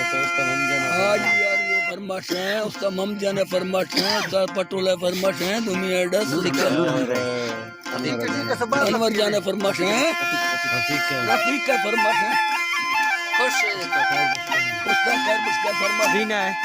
आज यार ये फरमाश है उसका ममजा ने फरमाश है उसका पटोला फरमाश है दुनिया डस अनवर जाने फरमाश है रफीक का फरमाश है खुश उसका खैर उसका फरमाश दीना है हम